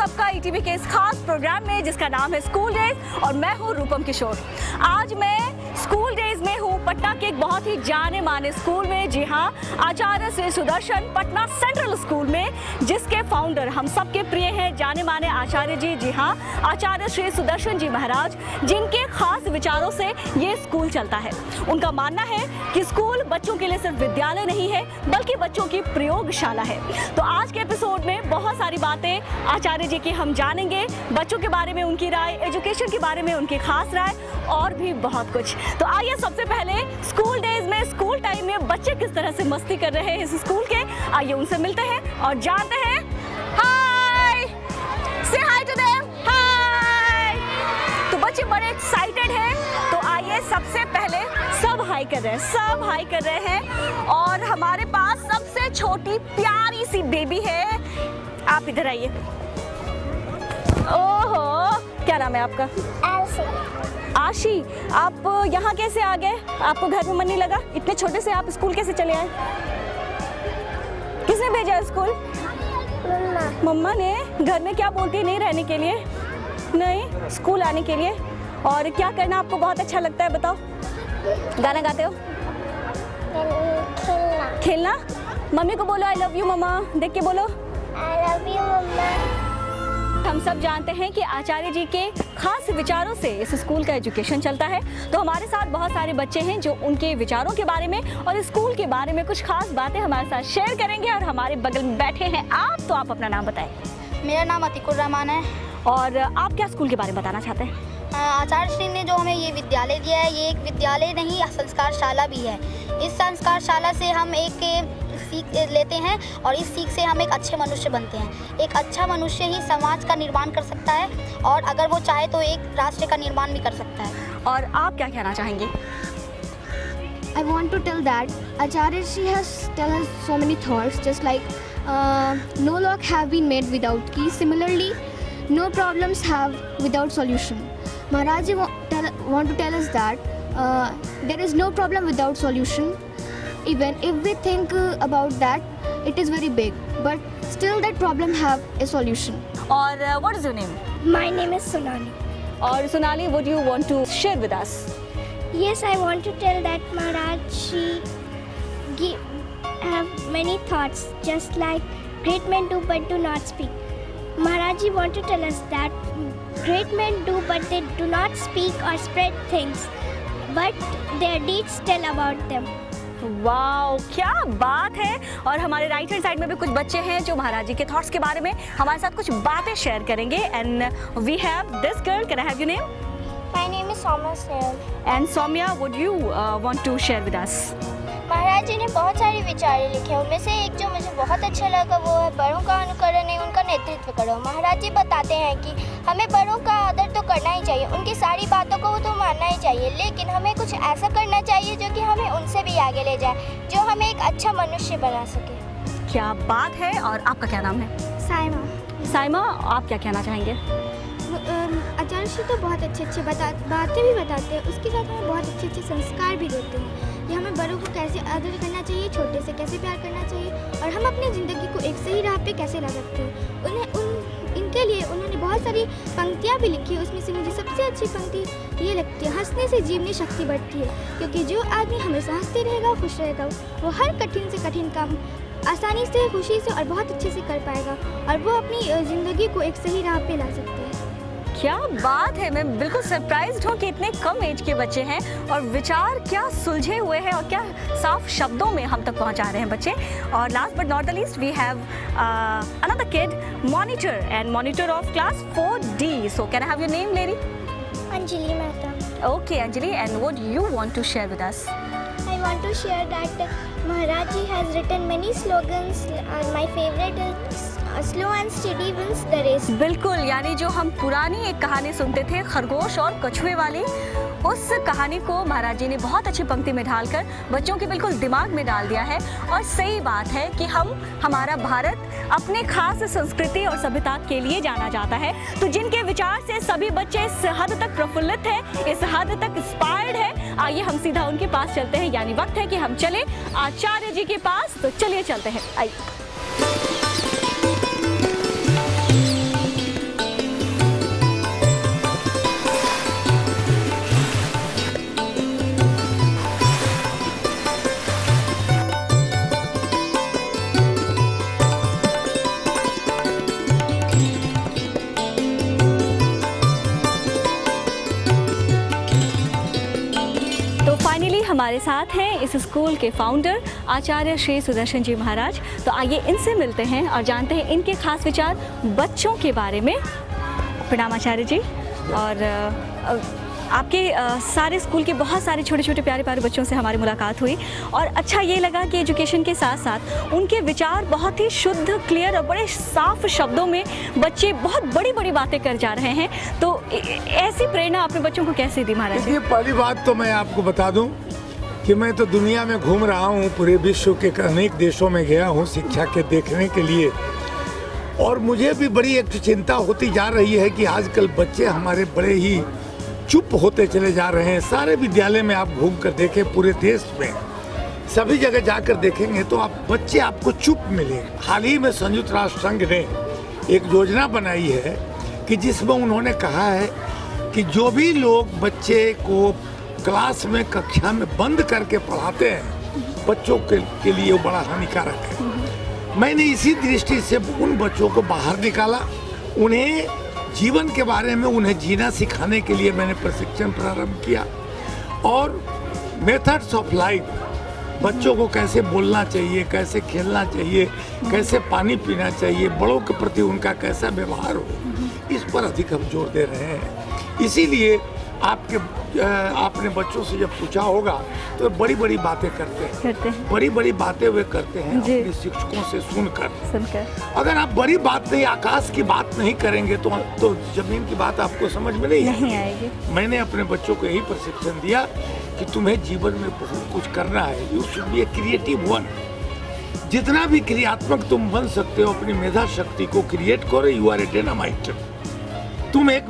सबका ईटीवी के इस खास प्रोग्राम में जिसका नाम है स्कूल डेज और मैं हूँ रूपम किशोर। आज मैं स्कूल डेज में हूँ पटना के एक बहुत ही जाने माने स्कूल में। जी हाँ, आचार्य श्री सुदर्शन पटना सेंट्रल स्कूल में, जिसके फाउंडर हम सबके प्रिय हैं जाने माने आचार्य जी। जी हाँ, आचार्य श्री सुदर्शन जी महाराज, जिनके खास विचारों से ये स्कूल चलता है। उनका मानना है कि स्कूल बच्चों के लिए सिर्फ विद्यालय नहीं है बल्कि बच्चों की प्रयोगशाला है। तो आज के एपिसोड में बहुत सारी बातें आचार्य जी की हम जानेंगे, बच्चों के बारे में उनकी राय, एजुकेशन के बारे में उनकी खास राय और भी बहुत कुछ। तो आइए सबसे पहले स्कूल डेज में, स्कूल टाइम में बच्चे किस तरह से मस्ती कर रहे हैं इस स्कूल के, आइए उनसे मिलते हैं और जानते हैं। हाय, से हाय टू देम, हाय। तो बच्चे बड़े एक्साइटेड हैं, तो आइए सबसे पहले सब हाई कर रहे हैं, सब हाई कर रहे हैं। और हमारे पास सबसे छोटी प्यारी सी बेबी है, आप इधर आइए। ओहो, क्या नाम है आपका? आशी। आप यहाँ कैसे आ गए? आपको घर में मन नहीं लगा? इतने छोटे से आप स्कूल कैसे चले आए? किसने भेजा स्कूल? मम्मा ने। घर में क्या बोलती है नहीं रहने के लिए? नहीं, स्कूल आने के लिए। और क्या करना आपको बहुत अच्छा लगता है बताओ? गाना गाते हो? खेलना। मम्मी को बोलो आई लव यू मम्मा, देख के बोलो आई लव यू मम्मा। हम सब जानते हैं कि आचार्य जी के खास विचारों से इस स्कूल का एजुकेशन चलता है। तो हमारे साथ बहुत सारे बच्चे हैं जो उनके विचारों के बारे में और स्कूल के बारे में कुछ खास बातें हमारे साथ शेयर करेंगे। और हमारे बगल में बैठे हैं आप, तो आप अपना नाम बताएं। मेरा नाम अतिकुर रहमान है। और आप क्या स्कूल के बारे में बताना चाहते हैं? आचार्य श्री ने जो हमें ये विद्यालय दिया है, ये एक विद्यालय नहीं संस्कारशाला भी है। इस संस्कारशाला से हम एक सीख लेते हैं और इस सीख से हम एक अच्छे मनुष्य बनते हैं। एक अच्छा मनुष्य ही समाज का निर्माण कर सकता है और अगर वो चाहे तो एक राष्ट्र का निर्माण भी कर सकता है। और आप क्या कहना चाहेंगे? I want to tell that Acharya Shri has tell us so many thoughts, just like no lock have been made without key. Similarly, no problems have without solution. Maharaj ji want to tell us that there is no problem without solution. Even if we think about that, it is very big, but still that problem have a solution. और what is your name? My name is Sonali. और Sonali, what do you want to share with us? Yes, I want to tell that Maharaj Ji have many thoughts, just like great men do but do not speak. Maharaj Ji want to tell us that great men do but they do not speak or spread things, but their deeds tell about them. Wow, क्या बात है। और हमारे right hand side में भी कुछ बच्चे हैं जो महाराज जी के थॉट्स के बारे में हमारे साथ कुछ बातें शेयर करेंगे। And we have this girl, can I have your name? My name is Saumya Snehal. And Saumya, what you want to share with us? Maharaj ji ने बहुत सारे विचार लिखे, उनमें से एक जो मुझे बहुत अच्छा लगा वो है बड़ों का अनुकरण नहीं उनका नेतृत्व करो। महाराज जी बताते हैं कि हमें बड़ों का आदर तो करना ही चाहिए, उनकी सारी बातों को तो मानना ही चाहिए, लेकिन हमें कुछ ऐसा करना चाहिए जो कि हमें उनसे भी आगे ले जाए, जो हमें एक अच्छा मनुष्य बना सके। क्या बात है। और आपका क्या नाम है? साइमा। साइमा, आप क्या कहना चाहेंगे? आचार्य श्री तो बहुत अच्छे बातें भी बताते हैं, उसके साथ हमें बहुत अच्छे संस्कार भी देते हैं। ये हमें बड़ों को कैसे आदर करना चाहिए, छोटे से कैसे प्यार करना चाहिए और हम अपनी ज़िंदगी को एक सही राह पे कैसे ला सकते हैं। इनके लिए उन्होंने बहुत सारी पंक्तियाँ भी लिखी है। उसमें से मुझे सबसे अच्छी पंक्ति ये लगती है, हंसने से जीवनी शक्ति बढ़ती है, क्योंकि जो आदमी हमेशा हंसते रहेगा, खुश रहेगा, वो हर कठिन से कठिन काम आसानी से, खुशी से और बहुत अच्छे से कर पाएगा और वो अपनी ज़िंदगी को एक सही राह पे ला सकते हैं। क्या बात है। मैं बिल्कुल सरप्राइज्ड हूँ कि इतने कम एज के बच्चे हैं और विचार क्या सुलझे हुए हैं और क्या साफ शब्दों में हम तक पहुँचा रहे हैं बच्चे। और last but not the least we have another kid, monitor and monitor of class 4D. So can I have your name lady? Anjali Mehta. Okay Anjali, and what you want to share with us? I want to share that Maharaj Ji has written many slogans. My favorite is slow and steady wins the race. बिल्कुल, यानी जो हम पुरानी एक कहानी सुनते थे खरगोश और कछुए वाली, उस कहानी को महाराज जी ने बहुत अच्छी पंक्ति में ढालकर बच्चों के बिल्कुल दिमाग में डाल दिया है। और सही बात है कि हमारा भारत अपने खास संस्कृति और सभ्यता के लिए जाना जाता है। तो जिनके विचार से सभी बच्चे इस हद तक प्रफुल्लित हैं, इस हद तक इंस्पायर्ड है, आइए हम सीधा उनके पास चलते हैं। यानी वक्त है कि हम चले आचार्य जी के पास। तो चलिए चलते हैं, आइए। हमारे साथ हैं इस स्कूल के फाउंडर आचार्य श्री सुदर्शन जी महाराज। तो आइए इनसे मिलते हैं और जानते हैं इनके खास विचार बच्चों के बारे में। प्रणाम आचार्य जी। और आपके सारे स्कूल के बहुत सारे छोटे छोटे प्यारे प्यारे बच्चों से हमारी मुलाकात हुई और अच्छा ये लगा कि एजुकेशन के साथ साथ उनके विचार बहुत ही शुद्ध, क्लियर और बड़े साफ शब्दों में बच्चे बहुत बड़ी बड़ी बातें कर जा रहे हैं। तो ऐसी प्रेरणा आपने बच्चों को कैसे दी महाराज? देखिए, पहली बात तो मैं आपको बता दूं कि मैं तो दुनिया में घूम रहा हूं, पूरे विश्व के अनेक देशों में गया हूं शिक्षा के देखने के लिए, और मुझे भी बड़ी एक चिंता होती जा रही है कि आजकल बच्चे हमारे बड़े ही चुप होते चले जा रहे हैं। सारे विद्यालय में आप घूम कर देखें, पूरे देश में सभी जगह जाकर देखेंगे तो आप बच्चे आपको चुप मिलेंगे। हाल ही में संयुक्त राष्ट्र संघ ने एक योजना बनाई है कि जिसमें उन्होंने कहा है कि जो भी लोग बच्चे को क्लास में, कक्षा में बंद करके पढ़ाते हैं, बच्चों के लिए वो बड़ा हानिकारक है। मैंने इसी दृष्टि से उन बच्चों को बाहर निकाला, उन्हें जीवन के बारे में उन्हें जीना सिखाने के लिए मैंने प्रशिक्षण प्रारंभ किया, और मेथड्स ऑफ लाइफ, बच्चों को कैसे बोलना चाहिए, कैसे खेलना चाहिए, कैसे पानी पीना चाहिए, बड़ों के प्रति उनका कैसा व्यवहार हो, इस पर अधिक हम जोर दे रहे हैं। इसीलिए आपने बच्चों से जब पूछा होगा तो बड़ी बड़ी बातें करते हैं। बड़ी बड़ी बातें वे करते हैं अपने शिक्षकों से सुनकर। अगर आप बड़ी बात नहीं, आकाश की बात नहीं करेंगे तो जमीन की बात आपको समझ में नहीं आएगी। मैंने अपने बच्चों को यही प्रशिक्षण दिया कि तुम्हें जीवन में बहुत कुछ करना है। You should be a creative one. जितना भी क्रियात्मक तुम बन सकते हो, अपनी मेधा शक्ति को क्रिएट करो। You are a dynamite. तुम एक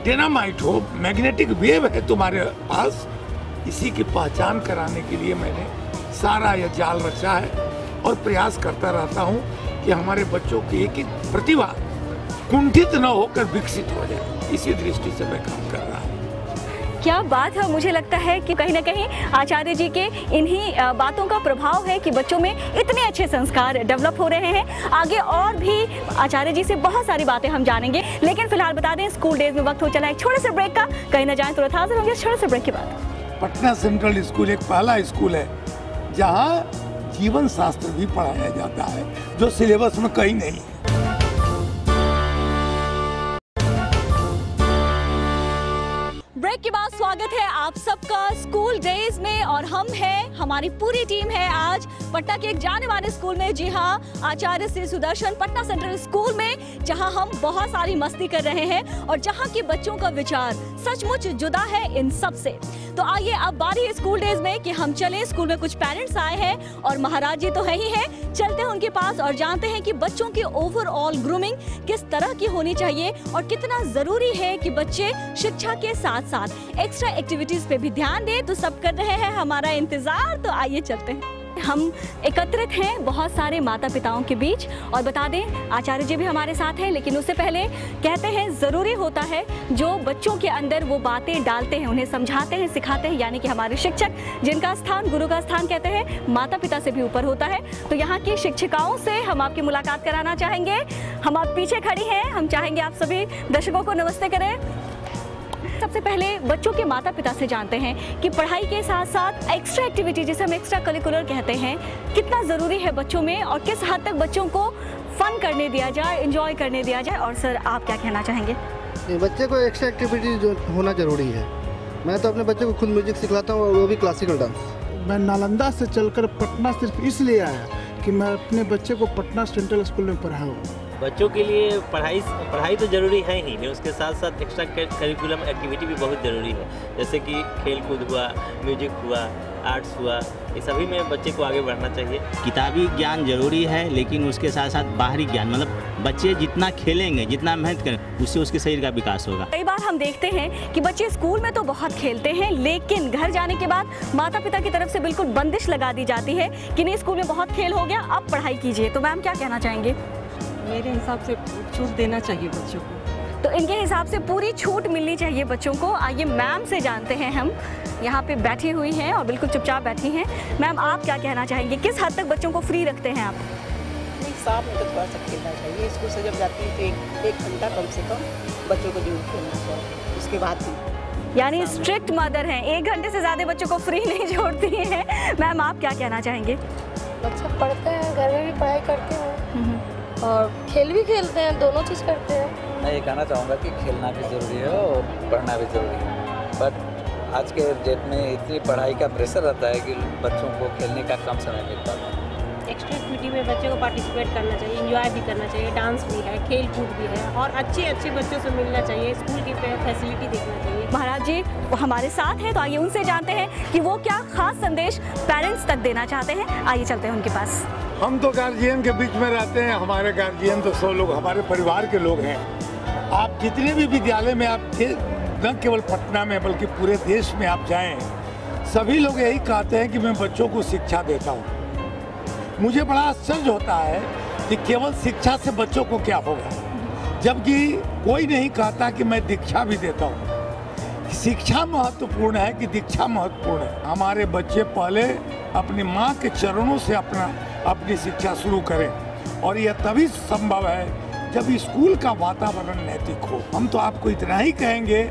डायनामाइट हो, मैग्नेटिक वेव है तुम्हारे पास। इसी की पहचान कराने के लिए मैंने सारा यह जाल रचा है और प्रयास करता रहता हूँ कि हमारे बच्चों की एक एक प्रतिभा कुंठित न होकर विकसित हो जाए। इसी दृष्टि से मैं काम कर रहा हूँ। क्या बात है। मुझे लगता है कि कहीं ना कहीं आचार्य जी के इन्हीं बातों का प्रभाव है कि बच्चों में इतने अच्छे संस्कार डेवलप हो रहे हैं। आगे और भी आचार्य जी से बहुत सारी बातें हम जानेंगे, लेकिन फिलहाल बता दें स्कूल डेज में वक्त हो चला है एक छोटे से ब्रेक का। कहीं ना जाएं, तुरंत हाजिर होंगे छोटे से ब्रेक के बाद। पटना सेंट्रल स्कूल एक पहला स्कूल है जहाँ जीवन शास्त्र भी पढ़ाया जाता है, जो सिलेबस में कहीं नहीं है। ब्रेक के बाद स्वागत है आप सबका स्कूल डेज में, और हम हैं, हमारी पूरी टीम है आज पटना के एक जाने माने स्कूल में। जी हाँ, आचार्य श्री सुदर्शन पटना सेंट्रल स्कूल में, जहां हम बहुत सारी मस्ती कर रहे हैं और जहां के बच्चों का विचार सचमुच जुदा है इन सब से। तो आइए अब बारी है स्कूल डेज में कि हम चले। स्कूल में कुछ पेरेंट्स आए हैं और महाराज जी तो है ही है। चलते हैं उनके पास और जानते हैं कि बच्चों की ओवरऑल ग्रूमिंग किस तरह की होनी चाहिए और कितना जरूरी है कि बच्चे शिक्षा के साथ साथ एक्स्ट्रा एक्टिविटीज पे भी ध्यान दें। तो सब कर रहे हैं हमारा इंतजार, तो आइए चलते हैं। हम एकत्रित हैं बहुत सारे माता पिताओं के बीच, और बता दें आचार्य जी भी हमारे साथ हैं, लेकिन उससे पहले कहते हैं ज़रूरी होता है जो बच्चों के अंदर वो बातें डालते हैं, उन्हें समझाते हैं, सिखाते हैं, यानी कि हमारे शिक्षक, जिनका स्थान, गुरु का स्थान कहते हैं माता पिता से भी ऊपर होता है। तो यहाँ की शिक्षिकाओं से हम आपकी मुलाकात कराना चाहेंगे। हम आप पीछे खड़ी हैं, हम चाहेंगे आप सभी दर्शकों को नमस्ते करें। सबसे पहले बच्चों के माता पिता से जानते हैं कि पढ़ाई के साथ साथ एक्स्ट्रा एक्टिविटी, जिसे हम एक्स्ट्रा करिकुलर कहते हैं, कितना ज़रूरी है बच्चों में और किस हद तक बच्चों को फन करने दिया जाए, एंजॉय करने दिया जाए। और सर आप क्या कहना चाहेंगे? बच्चे को एक्स्ट्रा एक्टिविटी जो होना ज़रूरी है। मैं तो अपने बच्चे को खुद म्यूजिक सिखलाता हूँ, और वो भी क्लासिकल डांस। मैं नालंदा से चलकर पटना सिर्फ इसलिए आया कि मैं अपने बच्चे को पटना सेंट्रल स्कूल में पढ़ाऊँ। बच्चों के लिए पढ़ाई तो ज़रूरी है ही, लेकिन उसके साथ साथ एक्स्ट्रा करिकुलम एक्टिविटी भी बहुत ज़रूरी है, जैसे कि खेल कूद हुआ, म्यूजिक हुआ, आर्ट्स हुआ, ये सभी में बच्चे को आगे बढ़ना चाहिए। किताबी ज्ञान जरूरी है, लेकिन उसके साथ साथ बाहरी ज्ञान, मतलब बच्चे जितना खेलेंगे, जितना मेहनत करें, उससे उसके शरीर का विकास होगा। कई बार हम देखते हैं कि बच्चे स्कूल में तो बहुत खेलते हैं, लेकिन घर जाने के बाद माता पिता की तरफ से बिल्कुल बंदिश लगा दी जाती है कि नहीं, स्कूल में बहुत खेल हो गया, अब पढ़ाई कीजिए। तो मैम क्या कहना चाहेंगे? मेरे हिसाब से छूट देना चाहिए बच्चों को। तो इनके हिसाब से पूरी छूट मिलनी चाहिए बच्चों को। आइए मैम से जानते हैं, हम यहाँ पे बैठी हुई हैं और बिल्कुल चुपचाप बैठी हैं। मैम आप क्या कहना चाहेंगे, किस हद तक बच्चों को फ्री रखते हैं आप? नहीं, शाम में तो थोड़ा सा खेलना चाहिए। स्कूल से जब जाती है तो एक घंटा कम से कम बच्चों को जरूर खेलना चाहिए। उसके बाद यानी स्ट्रिक्ट मदर हैं, 1 घंटे से ज़्यादा बच्चों को फ्री नहीं छोड़ती हैं। मैम आप क्या कहना चाहेंगे? बच्चे पढ़ते हैं, घर में भी पढ़ाई करते हैं और खेल भी खेलते हैं, दोनों चीज़ करते हैं। मैं ये कहना चाहूँगा कि खेलना भी ज़रूरी है और पढ़ना भी ज़रूरी है, बट आज के डेट में इतनी पढ़ाई का प्रेशर रहता है कि बच्चों को खेलने का कम समय मिल पाता है। एक्स्ट्रा एक्टिविटी में बच्चों को पार्टिसिपेट करना चाहिए, एंजॉय भी करना चाहिए, डांस भी है, खेल कूद भी है और अच्छे बच्चों से मिलना चाहिए, स्कूल की फैसिलिटी देखना चाहिए। महाराज जी वो हमारे साथ हैं, तो आइए उनसे जानते हैं कि वो क्या खास संदेश पेरेंट्स तक देना चाहते हैं। आइए चलते हैं उनके पास। हम तो गार्जियन के बीच में रहते हैं, हमारे गार्जियन तो 100 लोग हमारे परिवार के लोग हैं। आप जितने भी विद्यालय में आप न केवल पटना में बल्कि पूरे देश में आप जाएं, सभी लोग यही कहते हैं कि मैं बच्चों को शिक्षा देता हूँ। मुझे बड़ा आश्चर्य होता है कि केवल शिक्षा से बच्चों को क्या होगा, जबकि कोई नहीं कहता कि मैं दीक्षा भी देता हूँ। शिक्षा महत्वपूर्ण है कि दीक्षा महत्वपूर्ण है। हमारे बच्चे पहले अपनी माँ के चरणों से अपनी शिक्षा शुरू करें, और यह तभी संभव है जब स्कूल का वातावरण नैतिक हो। हम तो आपको इतना ही कहेंगे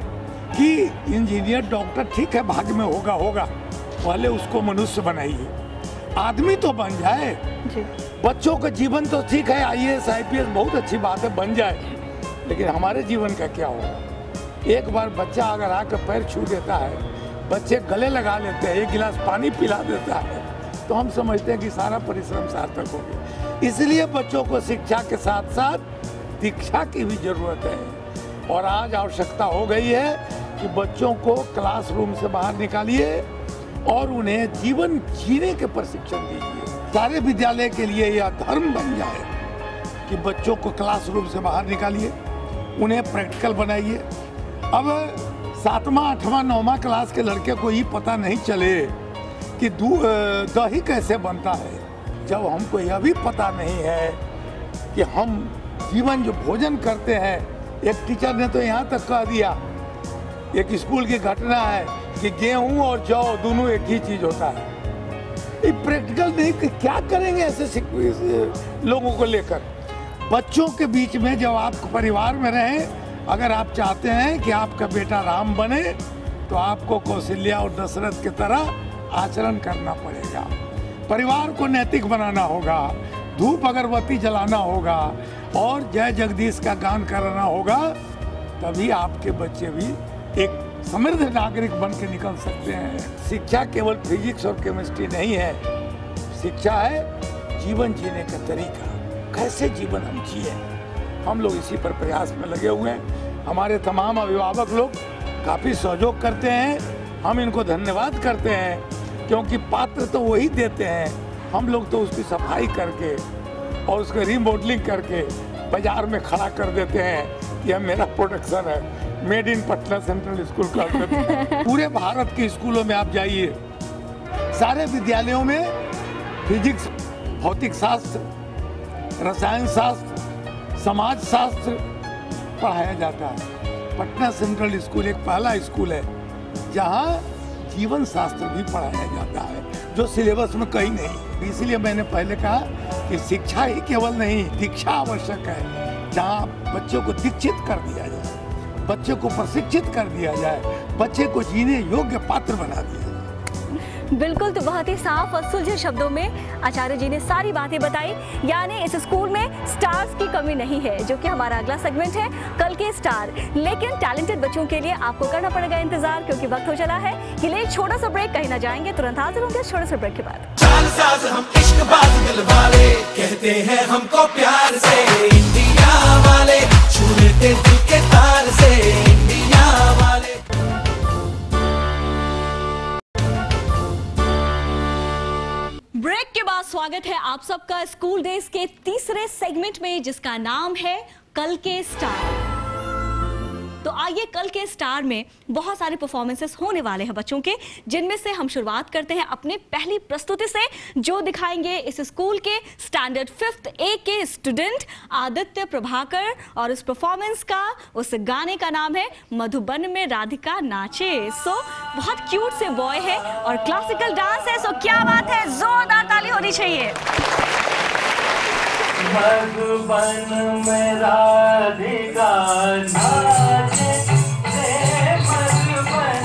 कि इंजीनियर डॉक्टर ठीक है भाग्य में होगा, पहले उसको मनुष्य बनाइए, आदमी तो बन जाए। बच्चों का जीवन तो ठीक है, IAS IPS बहुत अच्छी बात है, बन जाए, लेकिन हमारे जीवन का क्या होगा? एक बार बच्चा अगर आकर पैर छू देता है, बच्चे गले लगा लेते हैं, 1 गिलास पानी पिला देता है, तो हम समझते हैं कि सारा परिश्रम सार्थक हो गया। इसलिए बच्चों को शिक्षा के साथ साथ दीक्षा की भी जरूरत है, और आज आवश्यकता हो गई है कि बच्चों को क्लासरूम से बाहर निकालिए और उन्हें जीवन जीने के प्रशिक्षण दीजिए। सारे विद्यालय के लिए यह धर्म बन जाए कि बच्चों को क्लासरूम से बाहर निकालिए, उन्हें प्रैक्टिकल बनाइए। अब 7वां 8वां 9वां क्लास के लड़के को ही पता नहीं चले कि दही कैसे बनता है, जब हमको यह भी पता नहीं है कि हम जीवन जो भोजन करते हैं। एक टीचर ने तो यहाँ तक कह दिया, एक स्कूल की घटना है कि गेहूं और जौ दोनों एक ही चीज होता है। ये प्रैक्टिकल नहीं, क्या करेंगे ऐसे लोगों को लेकर? बच्चों के बीच में जब आप परिवार में रहें, अगर आप चाहते हैं कि आपका बेटा राम बने, तो आपको कौशल्या और दशरथ की तरह आचरण करना पड़ेगा। परिवार को नैतिक बनाना होगा, धूप अगरबत्ती जलाना होगा और जय जगदीश का गान कराना होगा, तभी आपके बच्चे भी एक समृद्ध नागरिक बन के निकल सकते हैं। शिक्षा केवल फिजिक्स और केमिस्ट्री नहीं है, शिक्षा है जीवन जीने का तरीका, कैसे जीवन हम जिए। हम लोग इसी पर प्रयास में लगे हुए हैं। हमारे तमाम अभिभावक लोग काफ़ी सहयोग करते हैं, हम इनको धन्यवाद करते हैं, क्योंकि पात्र तो वही देते हैं, हम लोग तो उसकी सफाई करके और उसका रीमॉडलिंग करके बाजार में खड़ा कर देते हैं। यह मेरा प्रोडक्शन है, made in Patna central school का। पूरे भारत के स्कूलों में आप जाइए, सारे विद्यालयों में फिजिक्स, भौतिक शास्त्र, रसायन शास्त्र, समाज शास्त्र पढ़ाया जाता है। पटना सेंट्रल स्कूल एक पहला स्कूल है जहाँ जीवन शास्त्र भी पढ़ाया जाता है, जो सिलेबस में कहीं नहीं। इसलिए मैंने पहले कहा कि शिक्षा ही केवल नहीं, दीक्षा आवश्यक है, जहाँ बच्चों को दीक्षित कर दिया जाए, बच्चे को प्रशिक्षित कर दिया जाए, बच्चे को जीने योग्य पात्र बना दिया जाए। बिल्कुल, तो बहुत ही साफ और सुलझे शब्दों में आचार्य जी ने सारी बातें बताई। यानी इस स्कूल में स्टार्स की कमी नहीं है, जो कि हमारा अगला सेगमेंट है कल के स्टार। लेकिन टैलेंटेड बच्चों के लिए आपको करना पड़ेगा इंतजार, क्योंकि वक्त हो चला है कि ले छोटा सा ब्रेक, कहीं ना जाएंगे, तुरंत हाजिर होंगे छोटे से ब्रेक के बाद। हम इश्कबाज दिल वाले, कहते हैं हमको प्यार से इंडिया वाले, छू लेते दिल के तार से इंडिया वाले। ब्रेक के बाद स्वागत है आप सबका स्कूल डेज के तीसरे सेगमेंट में, जिसका नाम है कल के स्टार। तो आइए, कल के स्टार में बहुत सारे परफॉर्मेंसेस होने वाले हैं बच्चों के, जिनमें से हम शुरुआत करते हैं अपने पहली प्रस्तुति से, जो दिखाएंगे इस स्कूल के स्टैंडर्ड 5th A के स्टूडेंट आदित्य प्रभाकर। और इस परफॉर्मेंस का, उस गाने का नाम है मधुबन में राधिका नाचे। सो बहुत क्यूट से बॉय है और क्लासिकल डांस है, सो क्या बात है, जोरदार ताली होनी चाहिए। मधुबन में राधिका नाचे, मधुबन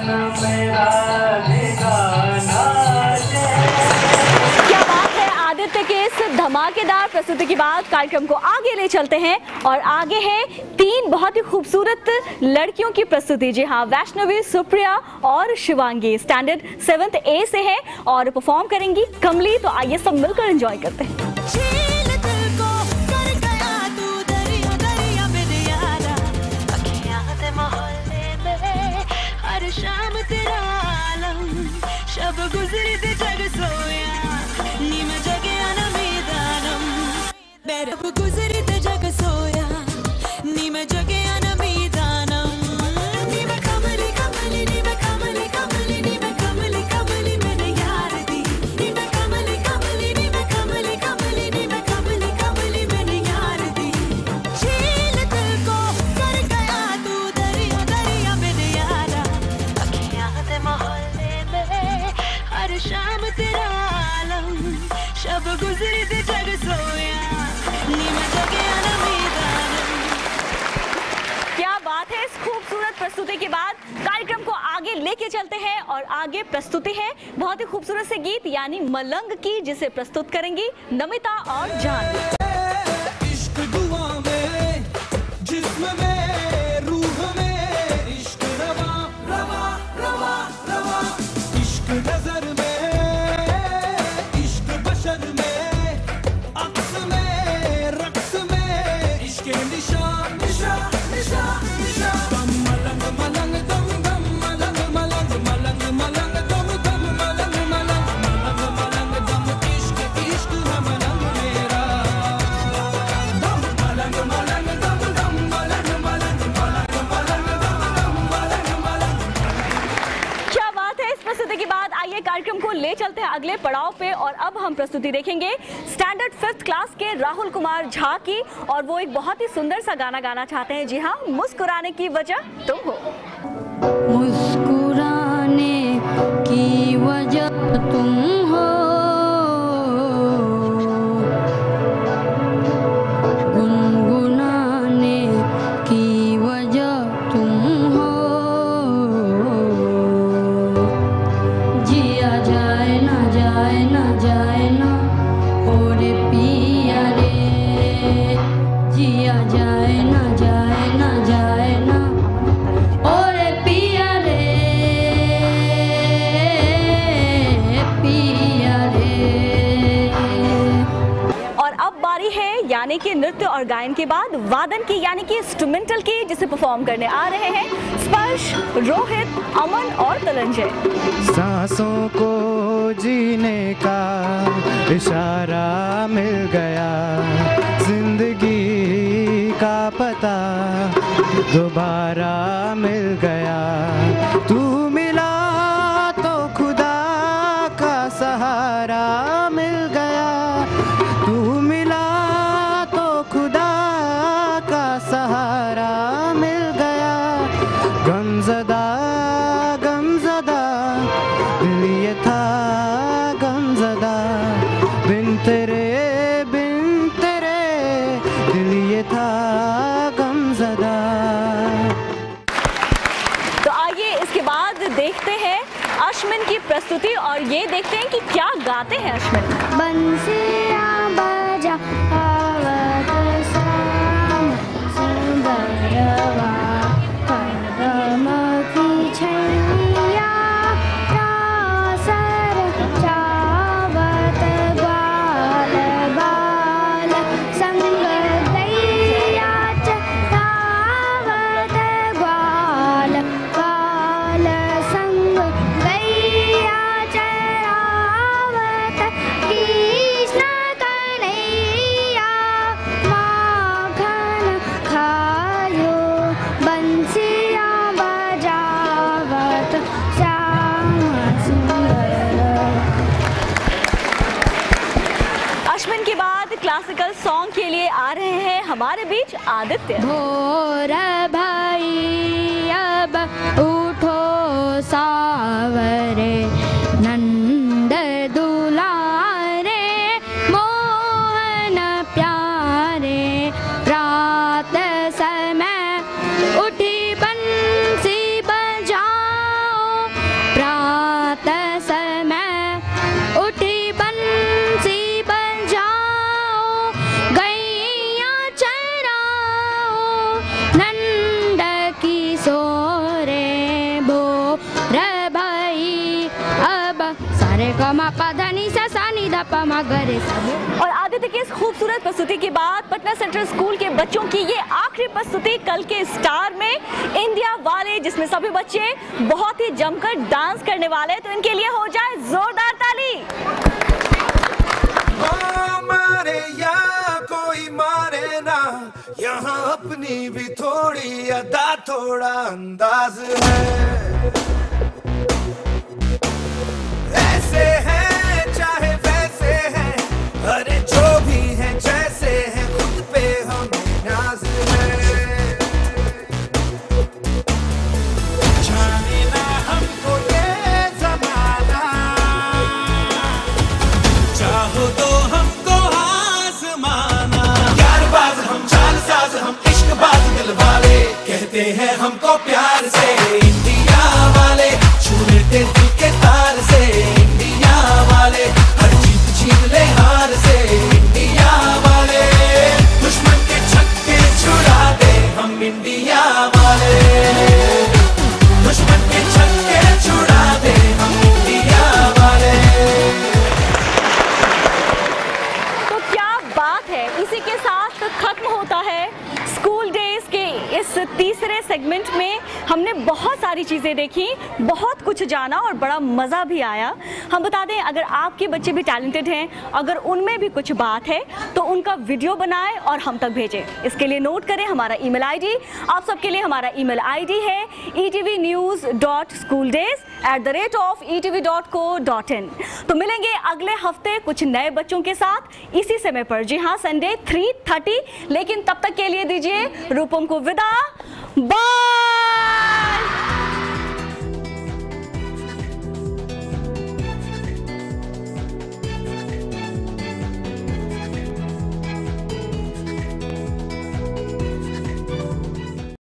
क्या बात है। आदित्य के इस धमाकेदार प्रस्तुति के बाद कार्यक्रम को आगे ले चलते हैं और आगे है 3 बहुत ही खूबसूरत लड़कियों की प्रस्तुति। जी हाँ, वैष्णवी, सुप्रिया और शिवांगी स्टैंडर्ड 7th A से हैं और परफॉर्म करेंगी कमली। तो आइए सब मिलकर एंजॉय करते हैं। शाम तेरा आलम शब गुजरी ते जग सोया नी मैं जगया न मीदानम मेरे गुजरी ते जग सोया नी मैं जगया न मीदानम नी मैं कमली कमली नी मैं कमली कमली नी मैं कमली कमली मैंने यार दी नी मैं कमली कमली नी मैं कमली कमली नी मैं कमली कमली मैंने यार दी झील दिल को कर गया तू दरिया दरिया मेरे यारा मोहल्ले में हर शाम तेरा आलम शब गुजरी ते जग सोया नी मैं जगया न मीदानम। क्या बात है। इस खूबसूरत प्रस्तुति के बाद कार्यक्रम को आगे लेके चलते हैं और आगे प्रस्तुति है बहुत ही खूबसूरत से गीत यानी मलंग की, जिसे प्रस्तुत करेंगी नमिता और जान। इश्क दुआ में जिस्म में रूह में इश्क रवा रवा रवा रवा इश्क नजर में इश्क बशर में अक्स में रक्स में इश्क निशान निशान निशान निशान दम मलंग मलंग दम दम मलंग मलंग मलंग मलंग दम दम मलंग मलंग मलंग मलंग दम इश्क इश्क है मलंग मेरा दम मलंग मलंग दम दम मलंग मलंग मलंग मलंग दम दम मलंग मलंग। क्या बात है। इस प्रस्तुति के बाद आइए कार्यक्रम को ले चलते हैं अगले पड़ाव पे और अब हम प्रस्तुति देखेंगे स्टैंडर्ड 5th क्लास के राहुल कुमार झा की और वो एक बहुत ही सुंदर सा गाना गाना चाहते हैं। जी हाँ, मुस्कुराने की वजह तुम हो। मुस्कुराने की वजह तुम हो गुनगुनाने की वजह तुम हो जिया जाए ना जाए ना जाए ना और पिया रे जिया जाए ना जाए ना जाए ना और पिया रे पिया रे। और अब बारी है यानी कि नृत्य और गायन के बाद वादन की यानी कि इंस्ट्रूमेंटल की, जिसे परफॉर्म करने आ रहे हैं स्पर्श, रोहित, अमन और तलंजय। सांसों को जीने का इशारा मिल गया, जिंदगी का पता दोबारा मिल गया, तू मिला तो खुदा का सहारा मिल गया, तू मिला तो खुदा का सहारा मिल गया, गमज़दा गमज़दा दिल ये था गमज़दा, बिन तेरे दिल ये था गमज़दा। तो आइए इसके बाद देखते हैं अश्विन की प्रस्तुति और ये देखते हैं कि क्या गाते हैं अश्विन। बंसिया बजा आवत शाम सुंदरवा कदम की छैया रासर चावत ग्वाल बाल संग गैया चावत ग्वाल बाल संग गैया चरावत कृष्ण कन्हैया माखन खायो बंसिया बजावत श्याम सुंदर। अश्विन के बाद क्लासिकल सॉन्ग के लिए आ रहे हैं हमारे बीच आदित्य। भोर भाई अब उठो सावरे नंद दुलारे मोहन प्यारे, रात समय उठी बंसी बजाओ रे ग म प ध नि सा सा नि ध प म ग रे सा। और आदित्य की इस खूबसूरत प्रस्तुति के बाद पटना सेंट्रल स्कूल के बच्चों की ये आखिरी प्रस्तुति कल के स्टार में इंडिया वाले, जिसमें सभी बच्चे बहुत ही जमकर डांस करने वाले हैं, तो इनके लिए हो जाए जोरदार ताली। मारे या कोई मारे ना, यहाँ अपनी भी थोड़ी अदा थोड़ा अंदाज है। ऐसे हैं चाहे वैसे हैं, अरे जो भी हैं जैसे हैं, खुद पे हमें नाज है। जाने ना हमको ये जमाना, चाहो तो हमको आज़माना। यारबाज हम, चालसाज हम, इश्कबाज दिल वाले, कहते हैं हमको प्यार से इंडिया वाले, छू लेते दिल के तार से इंडिया वाले, हर जीत छीन ले हार से इंडिया वाले, दुश्मन के छक्के छुड़ा दे हम इंडिया वाले, दुश्मन के छक्के छुड़ा दे हम इंडिया वाले। तो क्या बात है, इसी के साथ खत्म होता है स्कूल डेज के इस तीसरे सेगमेंट में। हमने बहुत सारी चीज़ें देखी, बहुत कुछ जाना और बड़ा मज़ा भी आया। हम बता दें, अगर आपके बच्चे भी टैलेंटेड हैं, अगर उनमें भी कुछ बात है तो उनका वीडियो बनाएं और हम तक भेजें। इसके लिए नोट करें हमारा ईमेल आईडी। आप सबके लिए हमारा ईमेल आईडी है etvnews.schooldays@etv.co.in। तो मिलेंगे अगले हफ्ते कुछ नए बच्चों के साथ इसी समय पर, जी हाँ, संडे 3:30। लेकिन तब तक के लिए दीजिए रूपम को विदा। बाय।